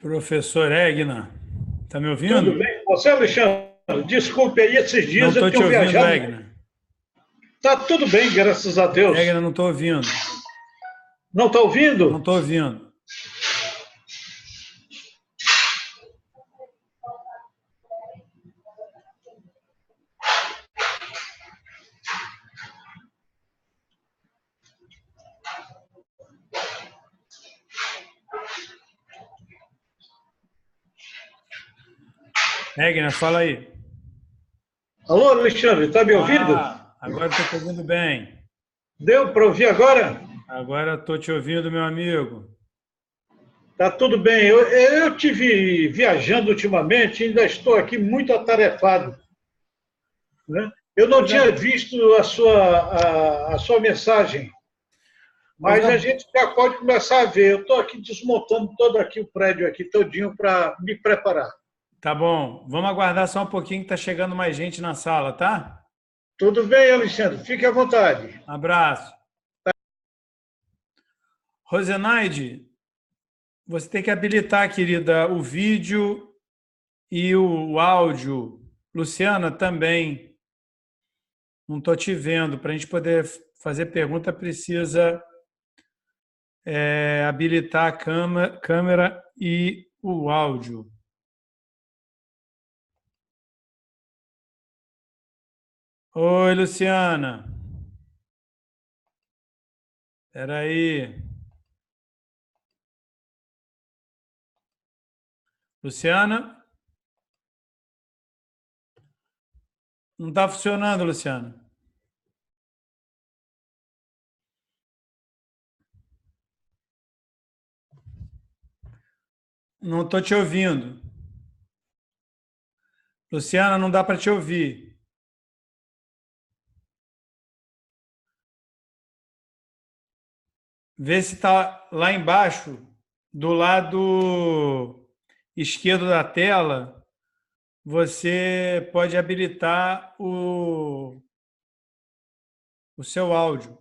Professor Egna, tá me Tudo ouvindo? bem? Você, Alexandre, desculpe aí, esses Não dias eu estou te tenho ouvindo, viajado. Egna. Tá tudo bem, graças a Deus. Egna, não estou ouvindo. Não está Não ouvindo? estou ouvindo. Egna, fala aí. Alô, Alexandre, está me ouvindo? Agora estou te ouvindo bem. Deu para ouvir agora? Agora estou te ouvindo, meu amigo. Tá tudo bem. Eu tive viajando ultimamente, ainda estou aqui muito atarefado, né? Eu não Pois é, tinha visto a sua mensagem, pois mas é. a gente já pode começar a ver. Eu estou aqui desmontando todo aqui o prédio aqui todinho para me preparar. Tá bom. Vamos aguardar só um pouquinho que está chegando mais gente na sala, tá? Tudo bem, Alexandre? Fique à vontade. Abraço. Rosenaide, você tem que habilitar, querida, o vídeo e o áudio. Luciana também. Não estou te vendo. Para a gente poder fazer pergunta, precisa habilitar a câmera e o áudio. Oi, Luciana. Espera aí. Luciana? Não está funcionando, Luciana. Não estou te ouvindo. Luciana, não dá para te ouvir. Vê se está lá embaixo, do lado esquerdo da tela, você pode habilitar o seu áudio.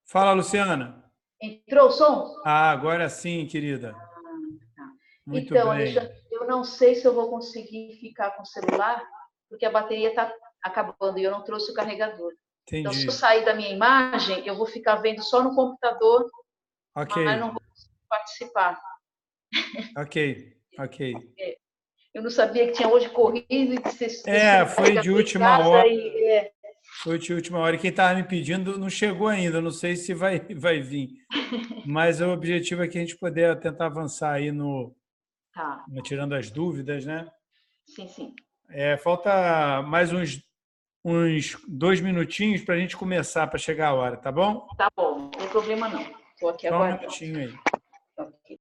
Fala, Luciana. Entrou o som? Ah, agora sim, querida. Tá. Muito Então, Alexandre, bem. eu não sei se eu vou conseguir ficar com o celular, porque a bateria está acabando e eu não trouxe o carregador. Então, se eu Entendi. sair da minha imagem, eu vou ficar vendo só no computador, Ok, mas não vou conseguir participar. ok, ok. Eu não sabia que tinha hoje corrido e que você deixou o Foi de carregador em última casa hora. e Foi de última hora. E quem estava me pedindo não chegou ainda. Não sei se vai vir. Mas o objetivo é que a gente poder tentar avançar aí tá. tirando as dúvidas, né? Sim, sim. Falta mais uns 2 minutinhos para a gente começar, para chegar a hora, tá bom? Tá bom, não tem problema não. Estou aqui Só um aguardando. minutinho aí. Ok.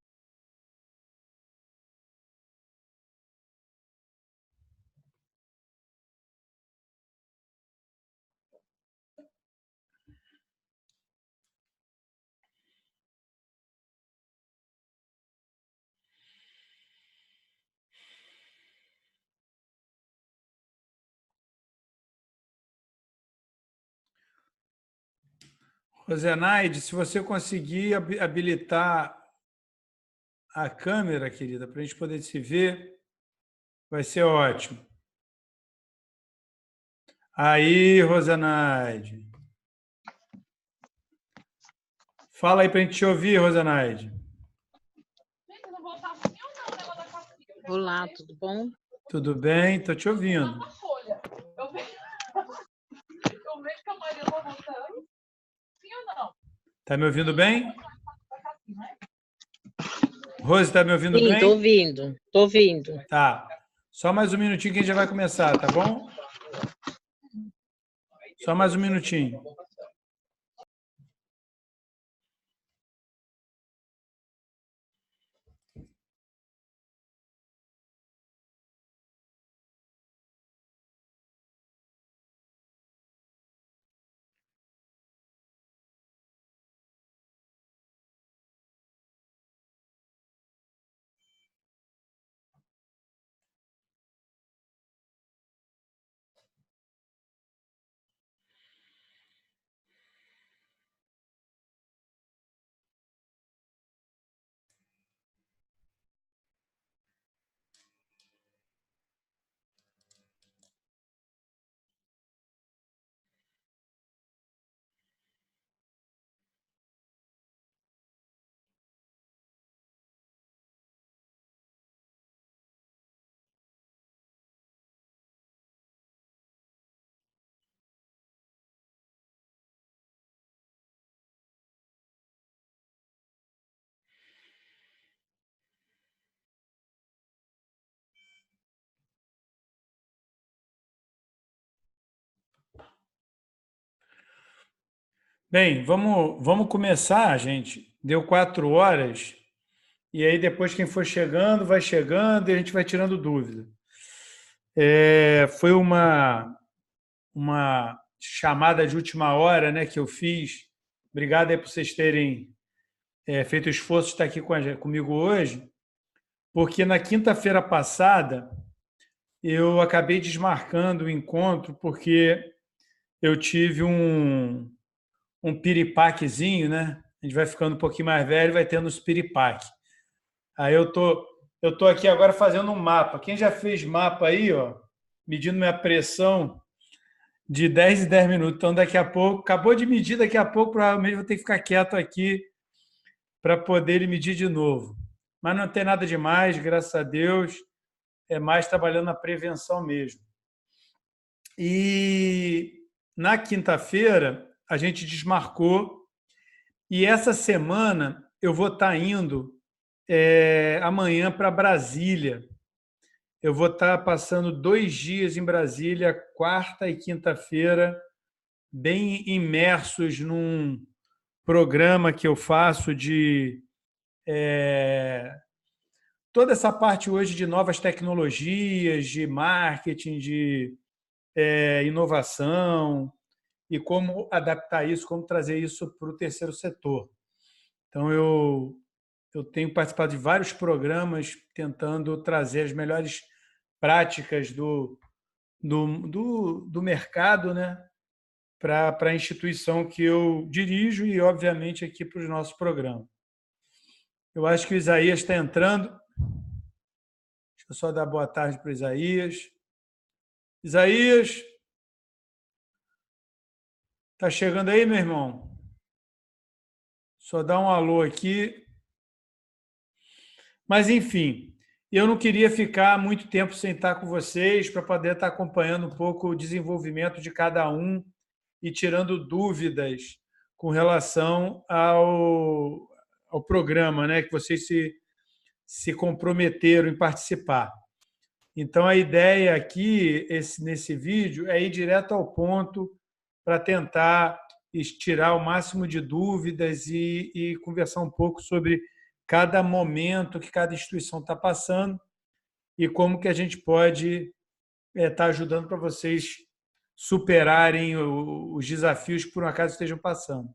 Rosenaide, se você conseguir habilitar a câmera, querida, para a gente poder se ver, vai ser ótimo. Aí, Rosenaide. Fala aí para a gente te ouvir, Rosenaide. Olá, tudo bom? Tudo bem? Estou te ouvindo. Está me ouvindo bem? Rose, está me ouvindo Sim, tô bem? ouvindo, tô ouvindo. Tá. Só mais um minutinho que a gente já vai começar, tá bom? Só mais um minutinho. Bem, vamos começar, gente. Deu 4 horas. E aí, depois, quem for chegando, vai chegando e a gente vai tirando dúvida. Foi uma chamada de última hora, né, que eu fiz. Obrigado aí por vocês terem feito o esforço de estar aqui comigo hoje, porque na quinta-feira passada eu acabei desmarcando o encontro porque eu tive um piripaquezinho, né? A gente vai ficando um pouquinho mais velho, vai tendo os piripaque. Aí eu tô aqui agora fazendo um mapa. Quem já fez mapa aí, ó, medindo minha pressão de 10 em 10 minutos. Então, daqui a pouco, acabou de medir, daqui a pouco provavelmente vou ter que ficar quieto aqui para poder ele medir de novo. Mas não tem nada demais, graças a Deus. É mais trabalhando na prevenção mesmo. E na quinta-feira a gente desmarcou e essa semana eu vou estar indo amanhã para Brasília. Eu vou estar passando 2 dias em Brasília, quarta e quinta-feira, bem imersos num programa que eu faço de toda essa parte hoje de novas tecnologias, de marketing, de inovação e como adaptar isso, como trazer isso para o terceiro setor. Então, eu tenho participado de vários programas tentando trazer as melhores práticas do mercado, né, para a instituição que eu dirijo e, obviamente, aqui para os nossos programas. Eu acho que o Isaías está entrando. Deixa eu só dar boa tarde para o Isaías. Isaías, está chegando aí, meu irmão? Só dá um alô aqui. Mas, enfim, eu não queria ficar muito tempo sem estar com vocês para poder estar acompanhando um pouco o desenvolvimento de cada um e tirando dúvidas com relação ao programa, né, que vocês se comprometeram em participar. Então, a ideia aqui, nesse vídeo, é ir direto ao ponto para tentar tirar o máximo de dúvidas e conversar um pouco sobre cada momento que cada instituição está passando e como que a gente pode estar ajudando para vocês superarem os desafios que por um acaso estejam passando.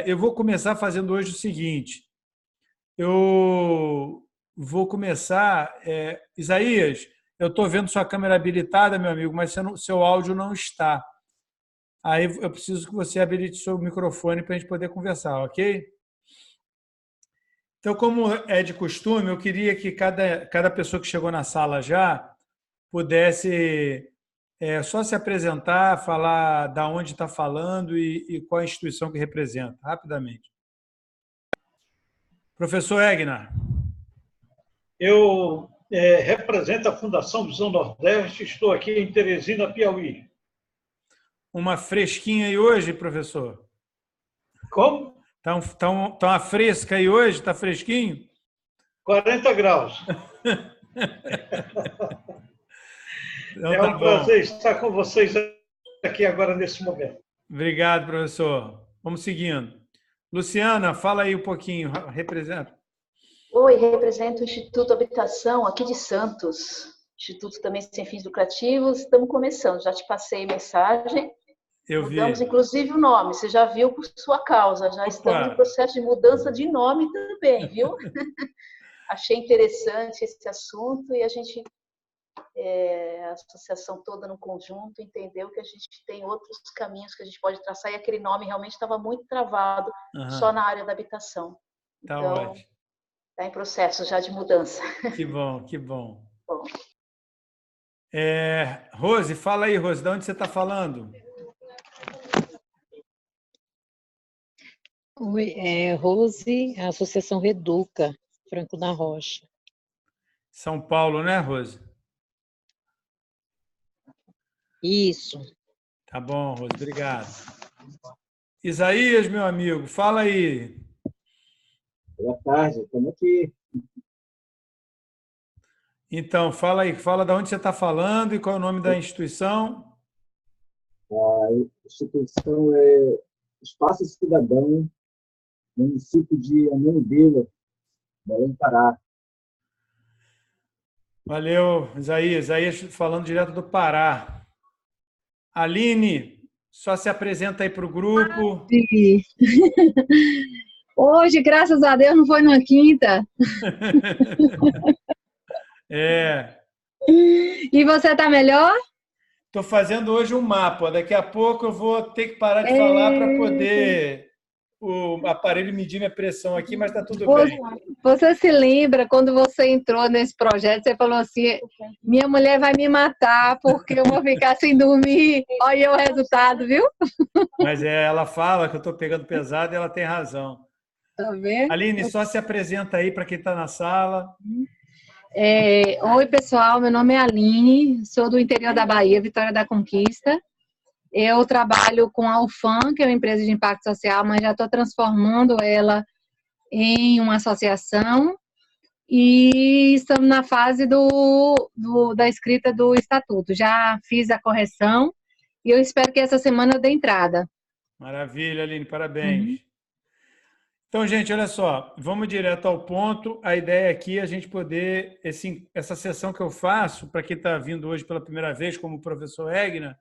Eu vou começar fazendo hoje o seguinte. Eu vou começar... Isaías, eu estou vendo sua câmera habilitada, meu amigo, mas seu áudio não está. Aí eu preciso que você habilite seu microfone para a gente poder conversar, ok? Então, como é de costume, eu queria que cada pessoa que chegou na sala já pudesse só se apresentar, falar de onde está falando e qual a instituição que representa, rapidamente. Professor Egnar. Eu represento a Fundação Visão Nordeste, estou aqui em Teresina, Piauí. Uma fresquinha aí hoje, professor? Como? Tá uma fresca aí hoje? Está fresquinho? 40 graus. Então, é um prazer estar com vocês aqui agora nesse momento. Obrigado, professor. Vamos seguindo. Luciana, fala aí um pouquinho, representa. Oi, represento o Instituto Habitação aqui de Santos. Instituto também sem fins lucrativos. Estamos começando, já te passei mensagem. Eu vi. Mudamos, inclusive, o nome. Você já viu por sua causa. Já estamos em processo de mudança de nome também, viu? Achei interessante esse assunto e a gente, a associação toda no conjunto, entendeu que a gente tem outros caminhos que a gente pode traçar e aquele nome realmente estava muito travado só na área da habitação. Tá então, ótimo. Está em processo já de mudança. Que bom, que bom. Bom. Rose, fala aí, Rose, de onde você está falando? Oi, Rose, a Associação Reduca, Franco da Rocha. São Paulo, né, Rose? Isso. Tá bom, Rose, obrigado. Isaías, meu amigo, fala aí. Boa tarde, estamos aqui. Então, fala aí, fala de onde você está falando e qual é o nome da instituição. A instituição é Espaço Cidadão, município de Ananindeua, Belém do Pará. Valeu, Isaías. Isaías falando direto do Pará. Aline, só se apresenta aí para o grupo. Sim. Hoje, graças a Deus, não foi numa quinta. É. E você tá melhor? Estou fazendo hoje um mapa. Daqui a pouco eu vou ter que parar de falar para poder o aparelho medir minha pressão aqui, mas está tudo bem. Você se lembra quando você entrou nesse projeto, você falou assim, minha mulher vai me matar porque eu vou ficar sem dormir. Olha aí o resultado, viu? Mas ela fala que eu estou pegando pesado e ela tem razão. Tá vendo? Aline, só se apresenta aí para quem está na sala. Oi, pessoal, meu nome é Aline, sou do interior da Bahia, Vitória da Conquista. Eu trabalho com a UFAM, que é uma empresa de impacto social, mas já estou transformando ela em uma associação e estamos na fase da escrita do estatuto. Já fiz a correção e eu espero que essa semana eu dê entrada. Maravilha, Aline, parabéns. Então, gente, olha só, vamos direto ao ponto. A ideia aqui é a gente poder, essa sessão que eu faço, para quem está vindo hoje pela primeira vez, como o professor Egna,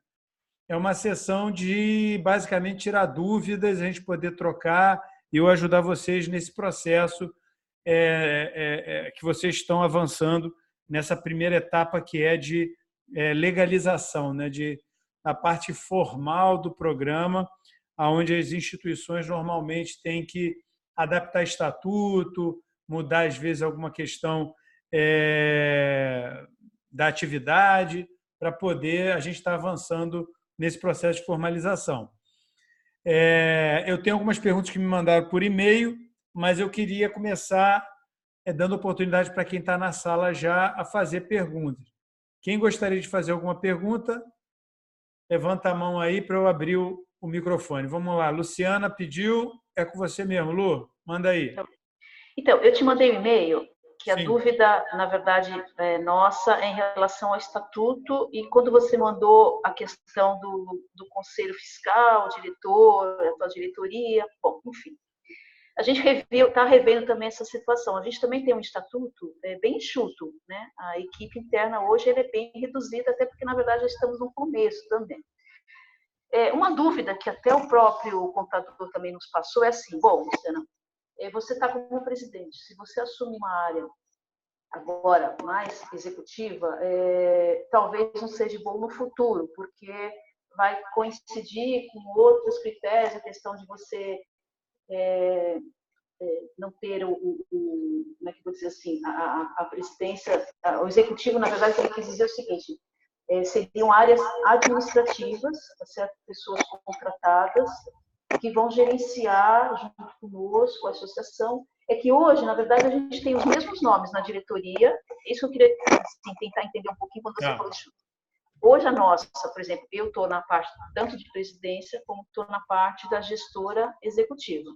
é uma sessão de, basicamente, tirar dúvidas, a gente poder trocar e eu ajudar vocês nesse processo que vocês estão avançando nessa primeira etapa que é de legalização, né? A parte formal do programa, onde as instituições normalmente têm que adaptar estatuto, mudar, às vezes, alguma questão da atividade, para poder a gente estar avançando nesse processo de formalização. Eu tenho algumas perguntas que me mandaram por e-mail, mas eu queria começar dando oportunidade para quem está na sala já a fazer perguntas. Quem gostaria de fazer alguma pergunta, levanta a mão aí para eu abrir o microfone. Vamos lá, Luciana pediu, é com você mesmo, Lu, manda aí. Então, eu te mandei um e-mail que a Sim. dúvida, na verdade, é nossa em relação ao estatuto, e quando você mandou a questão do conselho fiscal, diretor, a diretoria, bom, enfim. A gente está revendo também essa situação. A gente também tem um estatuto bem enxuto, né? A equipe interna hoje é bem reduzida, até porque, na verdade, já estamos no começo também. Uma dúvida que até o próprio contador também nos passou é assim, bom, Luciana, você está como presidente, se você assumir uma área agora mais executiva, talvez não seja bom no futuro, porque vai coincidir com outros critérios, a questão de você não ter como é que eu vou dizer assim, a presidência, o executivo, na verdade, ele quis dizer o seguinte, seriam áreas administrativas, certo? Pessoas contratadas, que vão gerenciar junto conosco, a associação. É que hoje, na verdade, a gente tem os mesmos nomes na diretoria. Isso eu queria assim, tentar entender um pouquinho quando você falou disso. Hoje a nossa, por exemplo, eu estou na parte tanto de presidência como estou na parte da gestora executiva.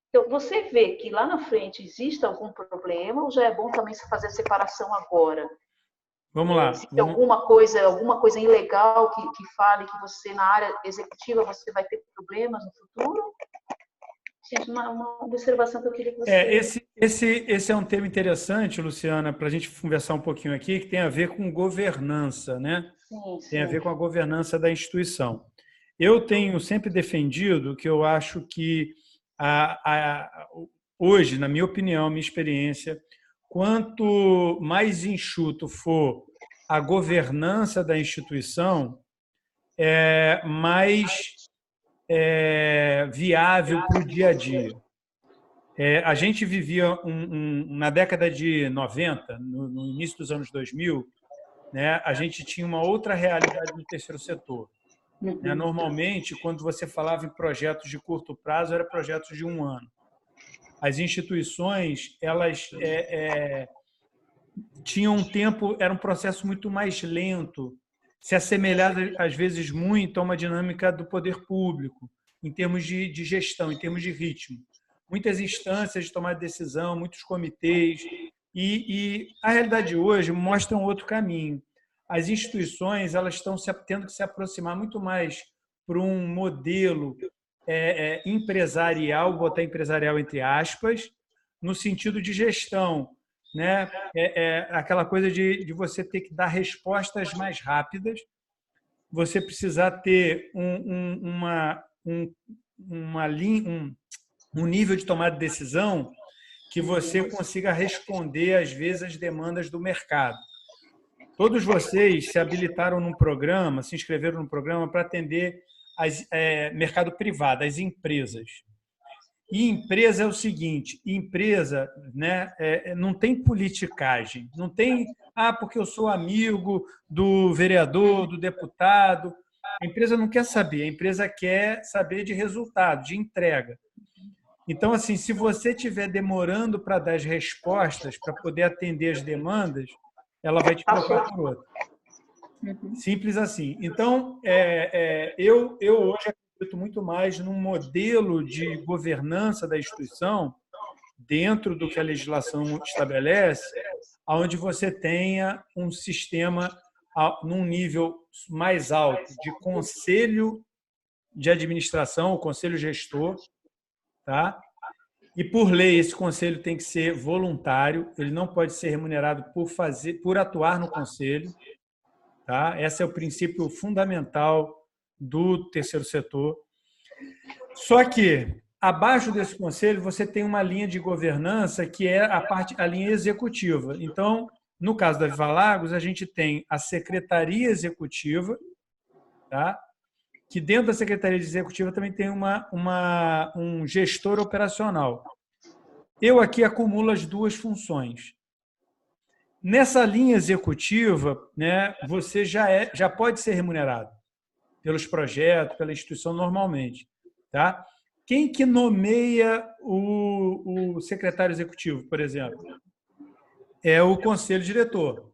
Então, você vê que lá na frente existe algum problema ou já é bom também você fazer a separação agora? Vamos lá. Se tem alguma coisa ilegal que fale que você, na área executiva, você vai ter problemas no futuro? Gente, uma observação que eu queria que você... Esse é um tema interessante, Luciana, para a gente conversar um pouquinho aqui, que tem a ver com governança, né? Sim. Tem a ver com a governança da instituição. Eu tenho sempre defendido que eu acho que, hoje, na minha opinião, minha experiência, quanto mais enxuto for a governança da instituição, mais viável para o dia a dia. A gente vivia na década de 90, no início dos anos 2000, né, a gente tinha uma outra realidade no terceiro setor. Normalmente, quando você falava em projetos de curto prazo, eram projetos de 1 ano. As instituições, elas tinham um tempo, era um processo muito mais lento, se assemelhava, às vezes, muito a uma dinâmica do poder público, em termos de gestão, em termos de ritmo. Muitas instâncias de tomar decisão, muitos comitês, e a realidade de hoje mostra um outro caminho. as instituições elas estão tendo que se aproximar muito mais para um modelo empresarial, vou botar empresarial entre aspas, no sentido de gestão, né? Aquela coisa de você ter que dar respostas mais rápidas, você precisar ter um nível de tomada de decisão que você consiga responder, às vezes, às demandas do mercado. Todos vocês se habilitaram num programa, se inscreveram num programa para atender mercado privado, as empresas. E empresa é o seguinte, empresa, né, não tem politicagem, não tem, porque eu sou amigo do vereador, do deputado. A empresa não quer saber, a empresa quer saber de resultado, de entrega. Então, assim, se você estiver demorando para dar as respostas, para poder atender as demandas, ela vai te trocar por outra. Simples assim. Então, eu hoje acredito muito mais num modelo de governança da instituição, dentro do que a legislação estabelece, onde você tenha um sistema num nível mais alto de conselho de administração, o conselho gestor, tá? E, por lei, esse conselho tem que ser voluntário, ele não pode ser remunerado por atuar no conselho. Tá? Esse é o princípio fundamental do terceiro setor. Só que, abaixo desse conselho, você tem uma linha de governança que é a linha executiva. Então, no caso da Viva Lagos, a gente tem a Secretaria Executiva, tá? Que dentro da Secretaria Executiva também tem um gestor operacional. Eu aqui acumulo as duas funções. Nessa linha executiva, né, você já pode ser remunerado pelos projetos, pela instituição normalmente. Tá? Quem que nomeia o secretário executivo, por exemplo? É o conselho diretor.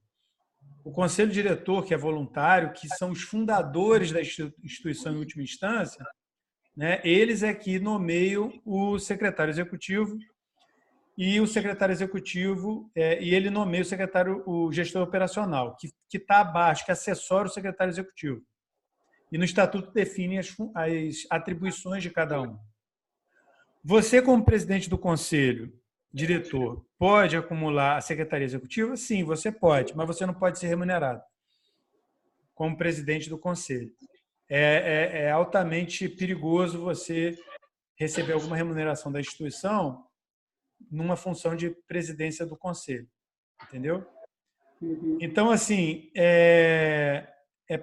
O conselho diretor, que é voluntário, que são os fundadores da instituição em última instância, né, eles é que nomeiam o secretário executivo e o secretário executivo, e ele nomeia o gestor operacional, que está abaixo, que assessora o secretário executivo. E no estatuto define as atribuições de cada um. Você, como presidente do conselho, diretor, pode acumular a secretaria executiva? Sim, você pode, mas você não pode ser remunerado como presidente do conselho. É altamente perigoso você receber alguma remuneração da instituição numa função de presidência do conselho, entendeu? Então, assim,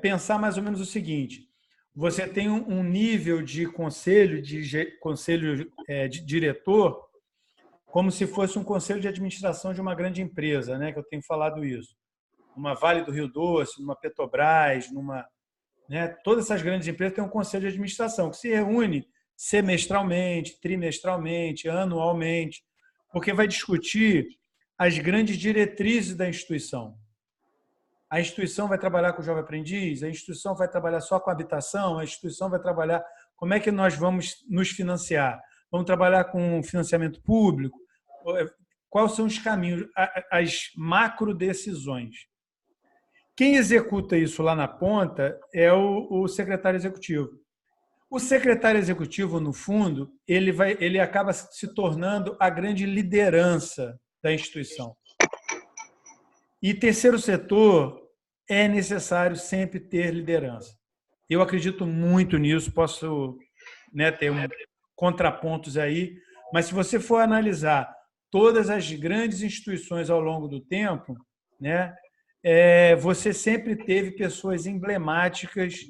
pensar mais ou menos o seguinte: você tem um nível de conselho de diretor, como se fosse um conselho de administração de uma grande empresa, né? Que eu tenho falado isso. Uma Vale do Rio Doce, numa Petrobras, né? Todas essas grandes empresas têm um conselho de administração que se reúne semestralmente, trimestralmente, anualmente, porque vai discutir as grandes diretrizes da instituição. A instituição vai trabalhar com o jovem aprendiz, a instituição vai trabalhar só com habitação, a instituição vai trabalhar como é que nós vamos nos financiar. Vamos trabalhar com financiamento público? Quais são os caminhos, as macro decisões? Quem executa isso lá na ponta é o secretário executivo. O secretário executivo, no fundo, ele acaba se tornando a grande liderança da instituição. E terceiro setor, é necessário sempre ter liderança. Eu acredito muito nisso, posso, né, ter contrapontos aí, mas se você for analisar todas as grandes instituições ao longo do tempo, né, você sempre teve pessoas emblemáticas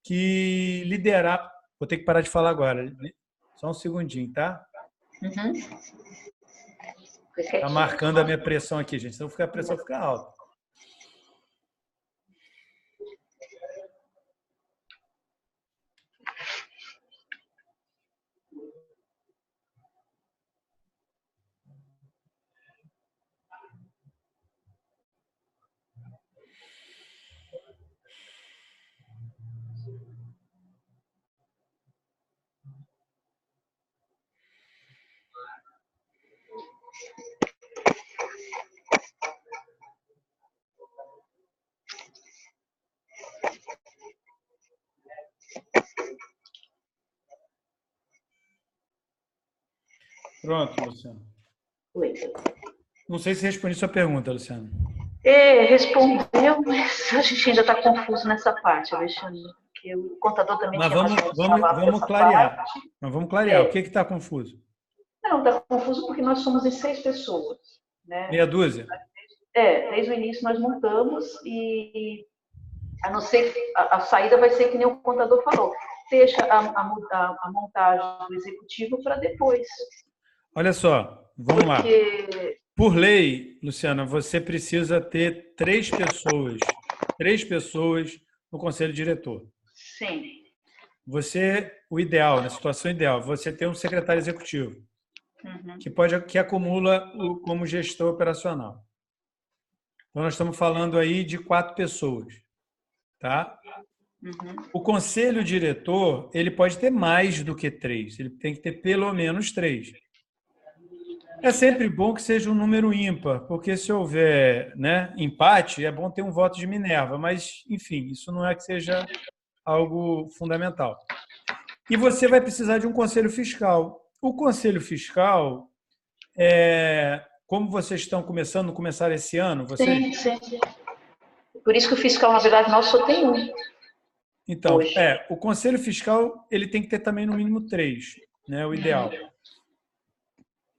que lideraram. Vou ter que parar de falar agora. Só um segundinho, tá? Está marcando a minha pressão aqui, gente. Senão a pressão fica alta. Pronto, Luciana. Oi. Não sei se respondi sua pergunta, Luciana. Respondeu, mas a gente ainda está confuso nessa parte, Alexandre. Porque o contador também Mas tinha mais ou menos falado vamos dessa clarear. parte. Mas vamos clarear. O que está confuso? Não, está confuso porque nós somos em 6 pessoas. Né? Meia dúzia? Desde o início nós montamos e a não ser a saída vai ser que nem o contador falou. Deixa a montagem do executivo para depois. Olha só, vamos lá. Porque... Por lei, Luciana, você precisa ter 3 pessoas no conselho diretor. Sim. O ideal, na situação ideal, você ter um secretário executivo, que acumula como gestor operacional. Então, nós estamos falando aí de 4 pessoas. Tá? O conselho diretor, ele pode ter mais do que 3, ele tem que ter pelo menos 3. É sempre bom que seja um número ímpar, porque se houver, né, empate, é bom ter um voto de Minerva, mas, enfim, isso não é que seja algo fundamental. E você vai precisar de um conselho fiscal. O conselho fiscal, como vocês estão começaram esse ano? Sim. Por isso que o fiscal, na verdade, nosso só tem um. Então, o conselho fiscal ele tem que ter também no mínimo 3, né, o ideal.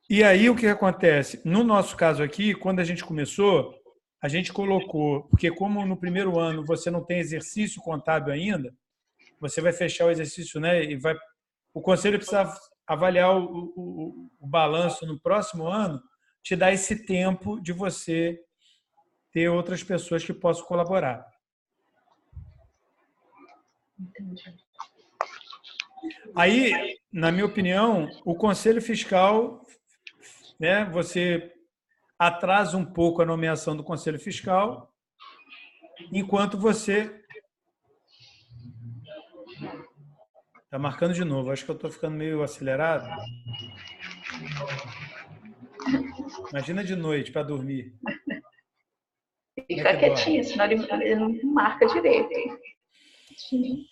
E aí o que acontece? No nosso caso aqui, quando a gente começou, a gente colocou, porque como no primeiro ano você não tem exercício contábil ainda, você vai fechar o exercício, né? O conselho precisa avaliar o balanço no próximo ano, te dá esse tempo de você ter outras pessoas que possam colaborar. Entendi. Aí, na minha opinião, o conselho fiscal, né, você atrasa um pouco a nomeação do conselho fiscal, enquanto você... Está marcando de novo. Acho que eu estou ficando meio acelerado. Imagina de noite para dormir. Fica quietinho, senão ele não marca direito. Sim.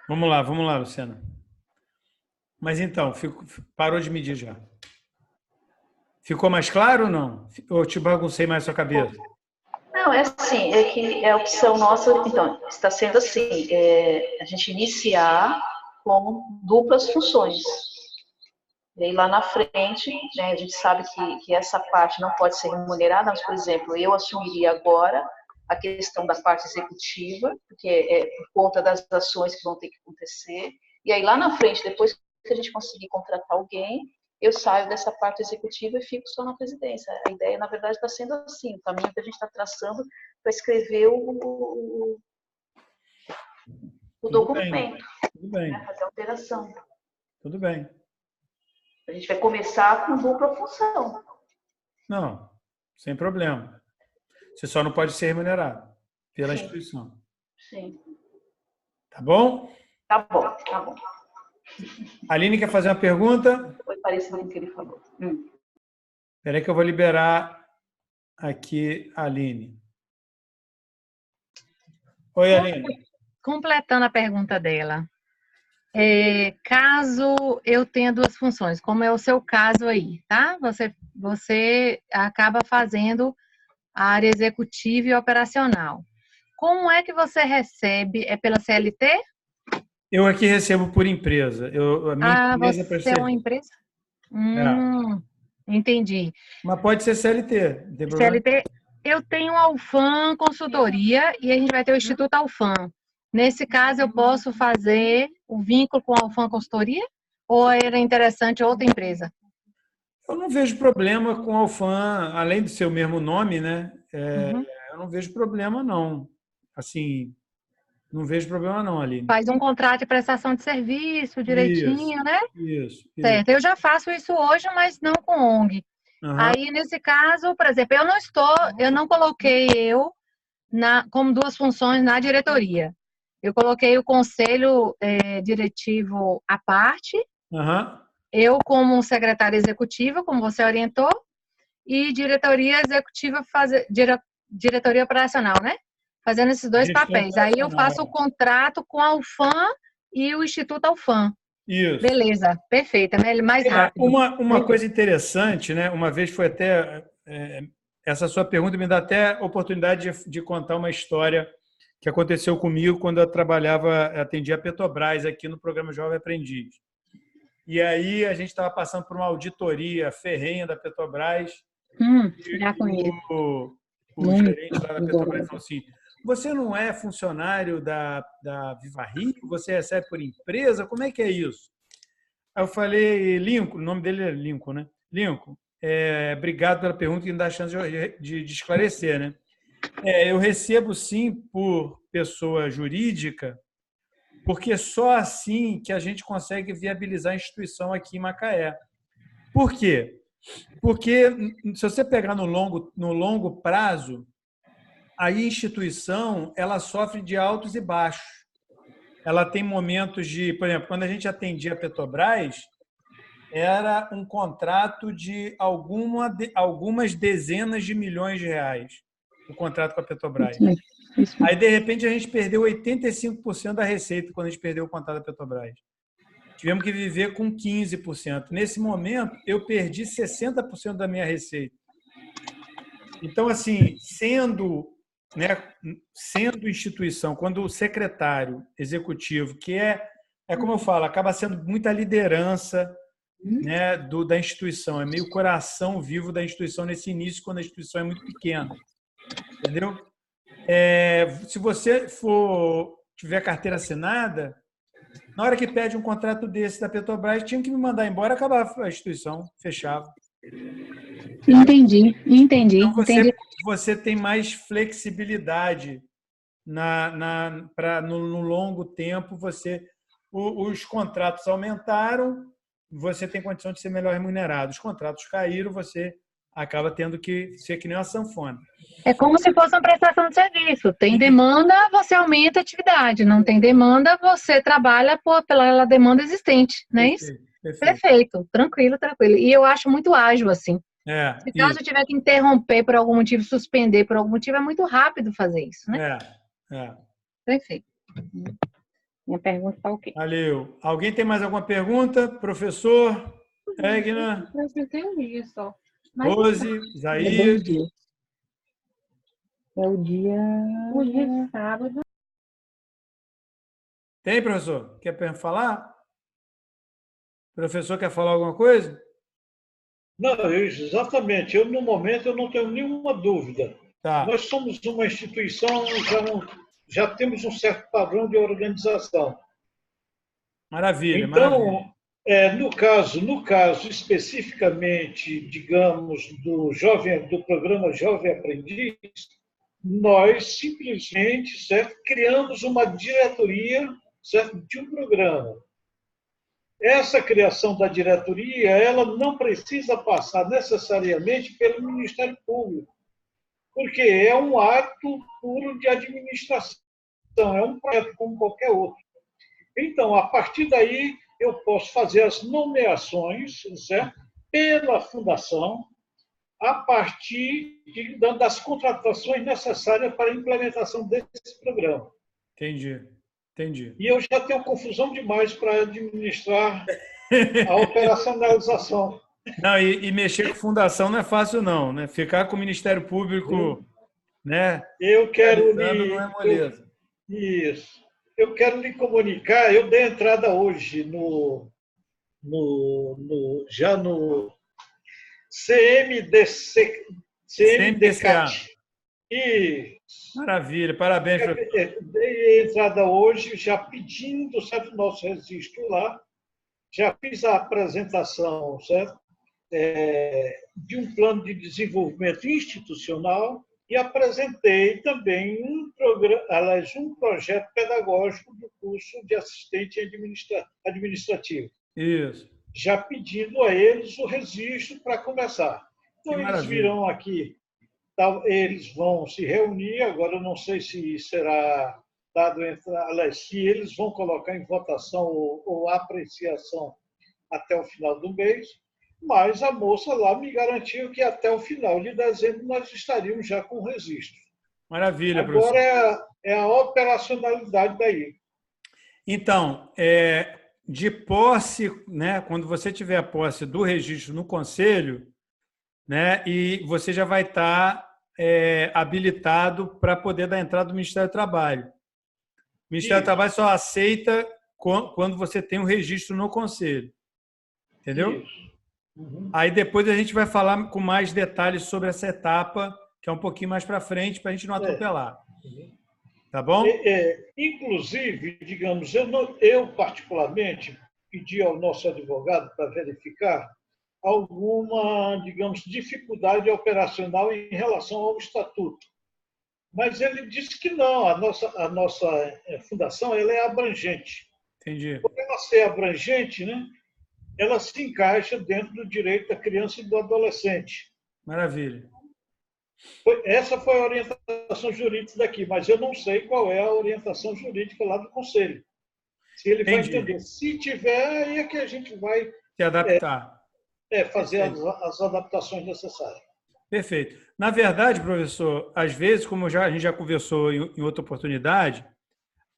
Vamos lá, Luciana. Mas então, parou de medir já. Ficou mais claro ou não? Ou te baguncei mais a sua cabeça? Não, é assim, é que é a opção nossa, então, está sendo assim, a gente iniciar com duplas funções. E aí lá na frente, né, a gente sabe que essa parte não pode ser remunerada, mas, por exemplo, eu assumiria agora a questão da parte executiva, porque é por conta das ações que vão ter que acontecer, e aí lá na frente, depois que a gente conseguir contratar alguém, eu saio dessa parte executiva e fico só na presidência. A ideia, na verdade, está sendo assim, o caminho que a gente está traçando para escrever o documento, Tudo bem. Né, fazer a alteração. Tudo bem. A gente vai começar com dupla função. Não, sem problema. Você só não pode ser remunerado pela Sim. instituição. Sim. Tá bom? Tá bom, tá bom. A Aline quer fazer uma pergunta? Foi parecido com o que ele falou. Espera aí que eu vou liberar aqui a Aline. Oi, Aline. Completando a pergunta dela. Caso eu tenha 2 funções, como é o seu caso aí, tá? Você acaba fazendo a área executiva e operacional. como é que você recebe? É pela CLT? Eu aqui recebo por empresa. A minha empresa Você é uma empresa? É. Entendi. Mas pode ser CLT, não tem problema. CLT, eu tenho a Alfam Consultoria e a gente vai ter o Instituto Alfam. Nesse caso, eu posso fazer o vínculo com a Alfam Consultoria? Ou era interessante outra empresa? Eu não vejo problema com a Alfam, além do seu mesmo nome, né? Eu não vejo problema, não. Assim, não vejo problema, não, Aline. Faz um contrato de prestação de serviço direitinho, né? Isso. Certo. Eu já faço isso hoje, mas não com ONG. Uhum. Aí, nesse caso, por exemplo, eu não coloquei como duas funções na diretoria. Eu coloquei o conselho diretivo à parte, eu como secretária executiva, como você orientou, e diretoria executiva, diretoria operacional, né? Fazendo esses dois papéis. Aí eu faço o contrato com a Alfam e o Instituto Alfam. Isso. Beleza, perfeito, é mais rápido. Uma coisa interessante, né? Uma vez foi até... essa sua pergunta me dá até oportunidade de contar uma história que aconteceu comigo quando eu atendia a Petrobras aqui no programa Jovem Aprendiz. E aí a gente estava passando por uma auditoria ferrenha da Petrobras. Já conheço. O gerente lá da Petrobras falou assim: você não é funcionário da Viva Rio? Você recebe por empresa? Como é que é isso? Aí eu falei, Lincoln, o nome dele é Lincoln, né? Lincoln, obrigado pela pergunta que me dá a chance de esclarecer, né? Eu recebo sim por pessoa jurídica, porque só assim que a gente consegue viabilizar a instituição aqui em Macaé. Por quê? Porque se você pegar no longo prazo, a instituição ela sofre de altos e baixos. Ela tem momentos de, por exemplo, quando a gente atendia a Petrobras, era um contrato de algumas dezenas de milhões de reais, o contrato com a Petrobras. Aí, de repente, a gente perdeu 85% da receita quando a gente perdeu o contrato da Petrobras. Tivemos que viver com 15%. Nesse momento, eu perdi 60% da minha receita. Então, assim, sendo instituição, quando o secretário executivo, que é como eu falo, acaba sendo muita liderança, né, da instituição, é meio coração vivo da instituição nesse início, quando a instituição é muito pequena. Entendeu? Se você tiver carteira assinada, na hora que pede um contrato desse da Petrobras, tinha que me mandar embora, acabava a instituição, fechava. Entendi. Então você tem mais flexibilidade no longo tempo. Os contratos aumentaram, você tem condição de ser melhor remunerado. Os contratos caíram, você acaba tendo que ser que nem uma sanfona. É como se fosse uma prestação de serviço. Tem demanda, você aumenta a atividade. Não tem demanda, você trabalha pela demanda existente, não é isso? Perfeito. Tranquilo. E eu acho muito ágil, assim. Se caso eu tiver que interromper por algum motivo, suspender por algum motivo, é muito rápido fazer isso, né? Perfeito. Minha pergunta está ok. Valeu. Alguém tem mais alguma pergunta? Professor? Egna? Eu entendi só. Rose? Zair? É o dia... Hoje é sábado. Tem, professor? Quer falar? O professor quer falar alguma coisa? Não, exatamente. No momento, eu não tenho nenhuma dúvida. Tá. Nós somos uma instituição, já temos um certo padrão de organização. Maravilha, então, maravilha. No caso especificamente, digamos, do programa Jovem Aprendiz, nós simplesmente, certo, criamos uma diretoria, certo, de um programa. Essa criação da diretoria, ela não precisa passar necessariamente pelo Ministério Público, porque é um ato puro de administração, é um projeto como qualquer outro. Então, a partir daí, eu posso fazer as nomeações, certo, pela fundação, a partir das contratações necessárias para a implementação desse programa. Entendi. E eu já tenho confusão demais para administrar a operacionalização. Não, e mexer com fundação não é fácil, não, né? Ficar com o Ministério Público né? Eu quero Realizando não é moleza. isso. Eu quero lhe comunicar, eu dei entrada hoje já no CMDC, CMDCA. CMDCAT. E Maravilha, parabéns, professor. dei entrada hoje, já pedindo, certo, nosso registro lá, já fiz a apresentação, certo, de um plano de desenvolvimento institucional e apresentei também um projeto pedagógico do curso de assistente administrativo, Isso. já pedindo a eles o registro para começar. Que Então, eles maravilha. virão aqui, eles vão se reunir, agora eu não sei se será dado, se eles vão colocar em votação ou apreciação até o final do mês, mas a moça lá me garantiu que até o final de dezembro nós estaríamos já com o registro. Maravilha, Agora professor. é a operacionalidade daí. Então, de posse, né, quando você tiver a posse do registro no conselho, né, e você já vai estar habilitado para poder dar entrada do Ministério do Trabalho. O Ministério do Trabalho só aceita quando você tem um registro no conselho. Entendeu? Isso. Uhum. Aí depois a gente vai falar com mais detalhes sobre essa etapa, que é um pouquinho mais para frente, para a gente não atropelar. Tá bom? Inclusive, digamos, eu particularmente pedi ao nosso advogado para verificar alguma, digamos, dificuldade operacional em relação ao estatuto. Mas ele disse que não, a nossa fundação ela é abrangente. Entendi. Por ela ser abrangente, né, ela se encaixa dentro do direito da criança e do adolescente. Maravilha. Essa foi a orientação jurídica daqui, mas eu não sei qual é a orientação jurídica lá do Conselho. Se ele vai entender. Se tiver, aí é que a gente vai se adaptar. Fazer as adaptações necessárias. Perfeito. Na verdade, professor, às vezes, como a gente já conversou em outra oportunidade,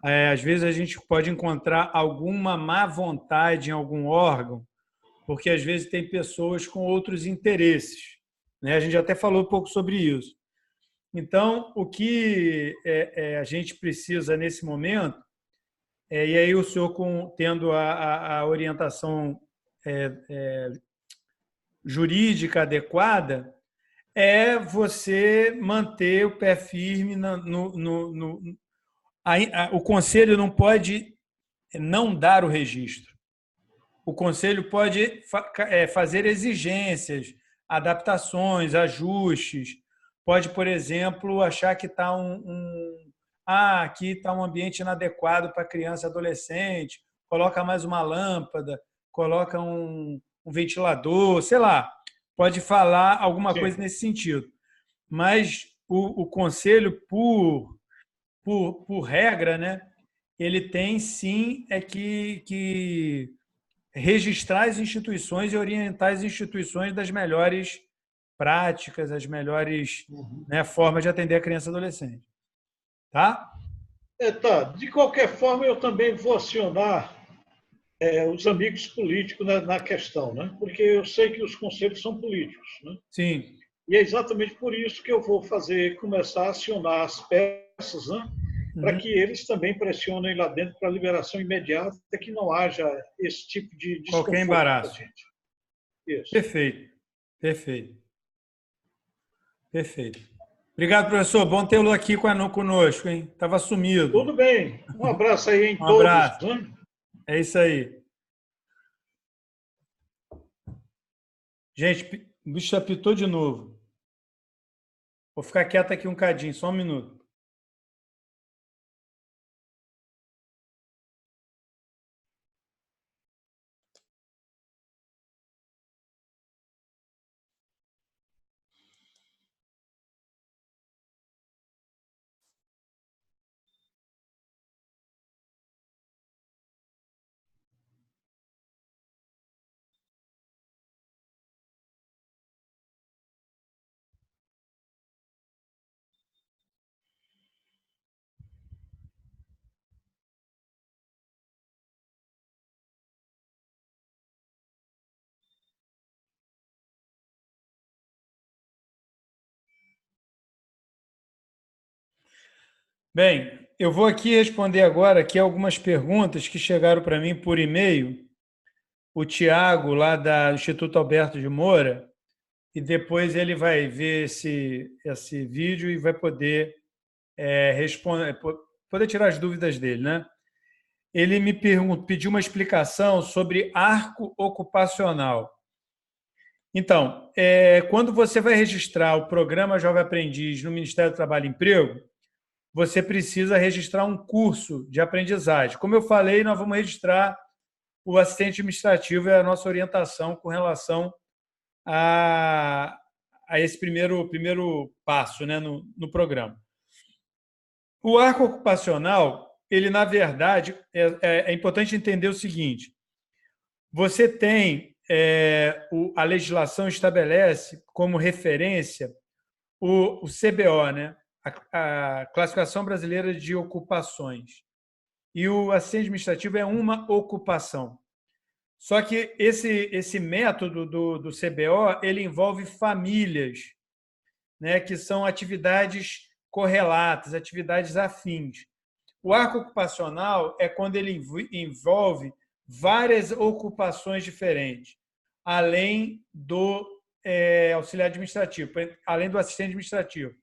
às vezes a gente pode encontrar alguma má vontade em algum órgão, porque às vezes tem pessoas com outros interesses, né? A gente até falou um pouco sobre isso. Então, o que a gente precisa nesse momento, e aí o senhor tendo a orientação jurídica adequada, é você manter o pé firme o conselho não pode não dar o registro. O conselho pode fazer exigências, adaptações, ajustes. Pode, por exemplo, achar que está aqui está um ambiente inadequado para criança e adolescente, coloca mais uma lâmpada, coloca um ventilador, sei lá, pode falar alguma coisa nesse sentido. Mas o conselho, por regra, né, ele tem sim que registrar as instituições e orientar as instituições das melhores práticas, as melhores formas de atender a criança e adolescente. Tá? Tá. De qualquer forma, eu também vou acionar os amigos políticos na questão, né? Porque eu sei que os conselhos são políticos. Né? Sim. E é exatamente por isso que eu vou começar a acionar as peças, né? Para que eles também pressionem lá dentro para a liberação imediata, que não haja esse tipo de desconforto. Qualquer embaraço. Gente. Isso. Perfeito. Perfeito. Perfeito. Obrigado, professor. Bom tê-lo aqui conosco, hein? Estava sumido. Tudo bem. Um abraço aí em todos. Abraço. Né? É isso aí. Gente, o bicho apitou de novo. Vou ficar quieto aqui um cadinho, só um minuto. Bem, eu vou aqui responder agora aqui algumas perguntas que chegaram para mim por e-mail. O Tiago, lá do Instituto Alberto de Moura, e depois ele vai ver esse vídeo e vai poder responder, poder tirar as dúvidas dele, né? Ele me pediu uma explicação sobre arco ocupacional. Então, quando você vai registrar o programa Jovem Aprendiz no Ministério do Trabalho e Emprego, você precisa registrar um curso de aprendizagem. Como eu falei, nós vamos registrar o assistente administrativo e a nossa orientação com relação a esse primeiro passo, né, no programa. O arco ocupacional, ele, na verdade, é importante entender o seguinte: você tem, a legislação estabelece como referência o CBO, né, a Classificação Brasileira de Ocupações, e o assistente administrativo é uma ocupação. Só que esse método do CBO, ele envolve famílias, né, que são atividades correlatas, atividades afins. O arco ocupacional é quando ele envolve várias ocupações diferentes, além do auxiliar administrativo, além do assistente administrativo.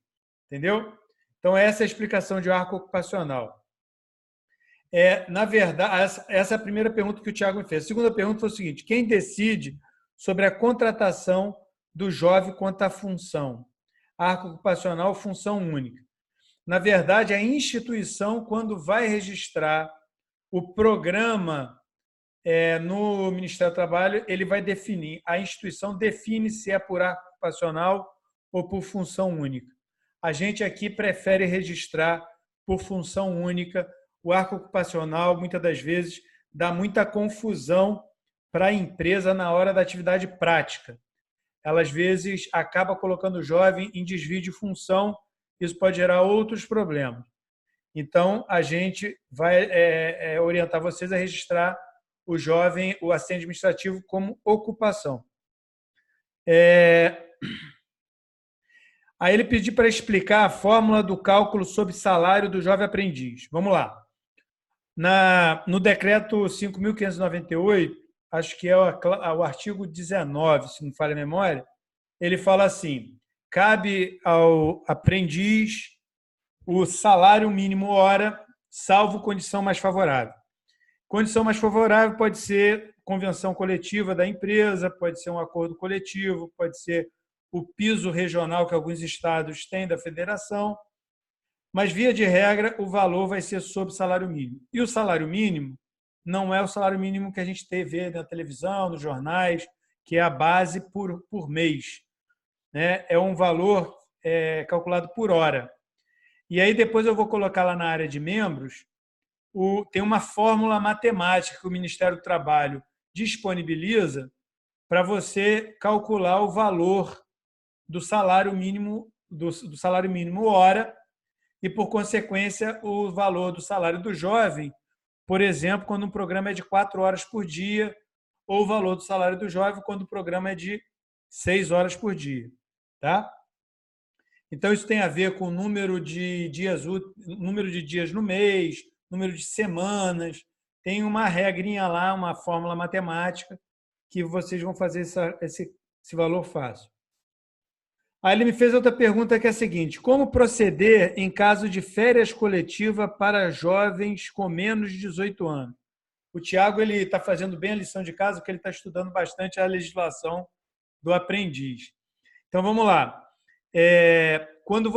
Entendeu? Então, essa é a explicação de arco ocupacional. Na verdade, essa é a primeira pergunta que o Tiago me fez. A segunda pergunta foi o seguinte: quem decide sobre a contratação do jovem quanto à função? Arco ocupacional, função única. Na verdade, a instituição, quando vai registrar o programa no Ministério do Trabalho, ele vai definir, a instituição define se é por arco ocupacional ou por função única. A gente aqui prefere registrar por função única. O arco ocupacional, muitas das vezes, dá muita confusão para a empresa na hora da atividade prática. Ela, às vezes, acaba colocando o jovem em desvio de função, isso pode gerar outros problemas. Então, a gente vai orientar vocês a registrar o jovem, o assistente administrativo, como ocupação. Aí ele pediu para explicar a fórmula do cálculo sobre salário do jovem aprendiz. Vamos lá. No decreto 5.598, acho que é o artigo 19, se não falha a memória, ele fala assim: cabe ao aprendiz o salário mínimo hora, salvo condição mais favorável. Condição mais favorável pode ser convenção coletiva da empresa, pode ser um acordo coletivo, pode ser o piso regional que alguns estados têm da federação, mas, via de regra, o valor vai ser sobre o salário mínimo. E o salário mínimo não é o salário mínimo que a gente vê na televisão, nos jornais, que é a base por mês. Né? É um valor calculado por hora. E aí depois eu vou colocar lá na área de membros, tem uma fórmula matemática que o Ministério do Trabalho disponibiliza para você calcular o valor do salário mínimo hora e, por consequência, o valor do salário do jovem, por exemplo, quando um programa é de 4 horas por dia, ou o valor do salário do jovem quando o programa é de 6 horas por dia. Tá? Então, isso tem a ver com o número de dias no mês, número de semanas. Tem uma regrinha lá, uma fórmula matemática, que vocês vão fazer esse valor fácil. Aí ele me fez outra pergunta, que é a seguinte: como proceder em caso de férias coletivas para jovens com menos de 18 anos? O Tiago está fazendo bem a lição de casa, porque ele está estudando bastante a legislação do aprendiz. Então, vamos lá. Quando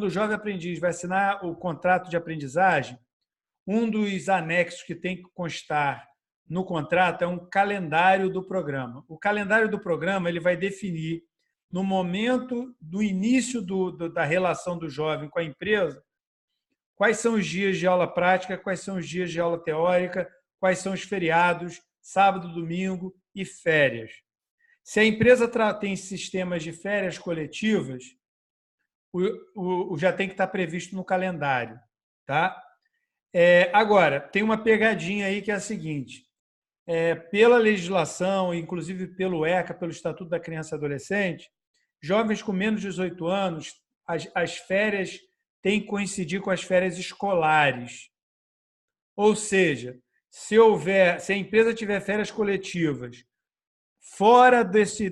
o jovem aprendiz vai assinar o contrato de aprendizagem, um dos anexos que tem que constar no contrato é um calendário do programa. O calendário do programa ele vai definir, no momento do início da relação do jovem com a empresa, quais são os dias de aula prática, quais são os dias de aula teórica, quais são os feriados, sábado, domingo e férias. Se a empresa tem sistemas de férias coletivas, já tem que estar previsto no calendário. Tá? Agora, tem uma pegadinha aí que é a seguinte: pela legislação, inclusive pelo ECA, pelo Estatuto da Criança e Adolescente, jovens com menos de 18 anos, as férias tem que coincidir com as férias escolares. Ou seja, se a empresa tiver férias coletivas fora desse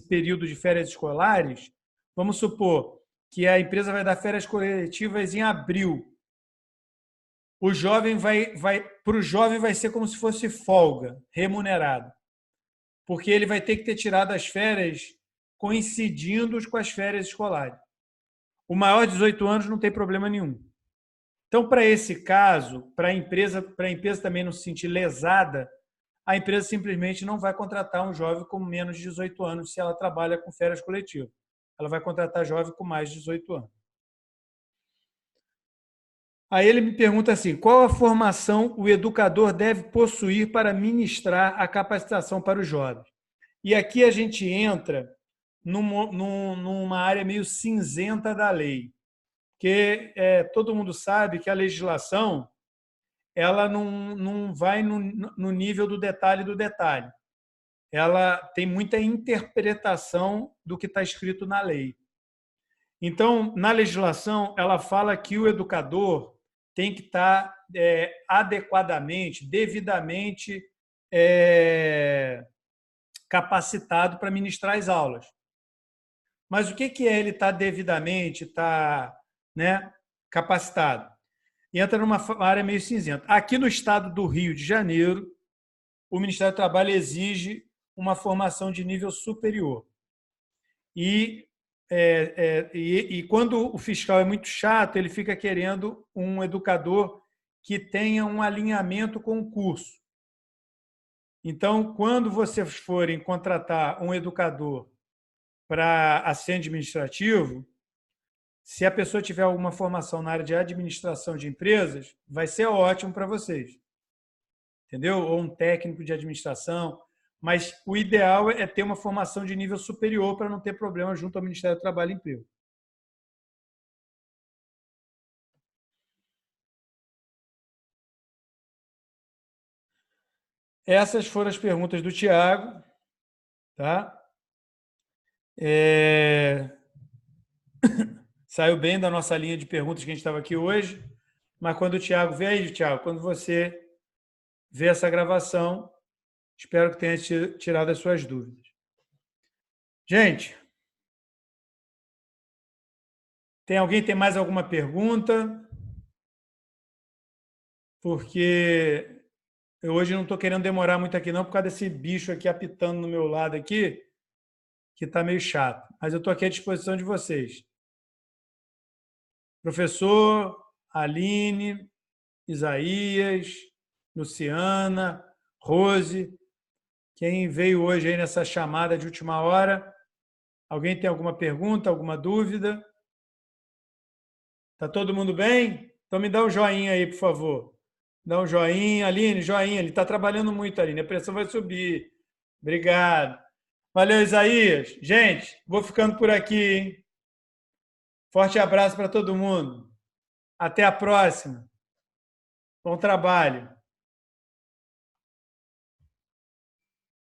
período de férias escolares, vamos supor que a empresa vai dar férias coletivas em abril. Para o jovem vai ser como se fosse folga remunerada, porque ele vai ter que ter tirado as férias coincidindo com as férias escolares. O maior de 18 anos não tem problema nenhum. Então, para esse caso, para a empresa também não se sentir lesada, a empresa simplesmente não vai contratar um jovem com menos de 18 anos se ela trabalha com férias coletivas. Ela vai contratar jovem com mais de 18 anos. Aí ele me pergunta assim, qual a formação o educador deve possuir para ministrar a capacitação para os jovens? E aqui a gente entra numa área meio cinzenta da lei, porque todo mundo sabe que a legislação ela não vai no nível do detalhe. Ela tem muita interpretação do que está escrito na lei. Então, na legislação, ela fala que o educador tem que estar adequadamente, devidamente capacitado para ministrar as aulas. Mas o que é ele estar devidamente, capacitado? Entra numa área meio cinzenta. Aqui no estado do Rio de Janeiro, o Ministério do Trabalho exige uma formação de nível superior. E quando o fiscal é muito chato, ele fica querendo um educador que tenha um alinhamento com o curso. Então, quando vocês forem contratar um educador para assistente administrativo, se a pessoa tiver alguma formação na área de administração de empresas, vai ser ótimo para vocês. Entendeu? Ou um técnico de administração. Mas o ideal é ter uma formação de nível superior para não ter problema junto ao Ministério do Trabalho e Emprego. Essas foram as perguntas do Tiago. Tá? Saiu bem da nossa linha de perguntas que a gente estava aqui hoje, mas quando o Tiago vê aí, Tiago, quando você vê essa gravação, espero que tenha tirado as suas dúvidas. Gente, alguém tem mais alguma pergunta? Porque eu hoje não estou querendo demorar muito aqui não, por causa desse bicho aqui apitando no meu lado aqui, que está meio chato. Mas eu estou aqui à disposição de vocês. Professor, Aline, Isaías, Luciana, Rose, quem veio hoje aí nessa chamada de última hora, alguém tem alguma pergunta, alguma dúvida? Está todo mundo bem? Então me dá um joinha aí, por favor. Dá um joinha. Aline, joinha. Ele está trabalhando muito, Aline. A pressão vai subir. Obrigado. Valeu, Isaías. Gente, vou ficando por aqui, hein? Forte abraço para todo mundo. Até a próxima. Bom trabalho.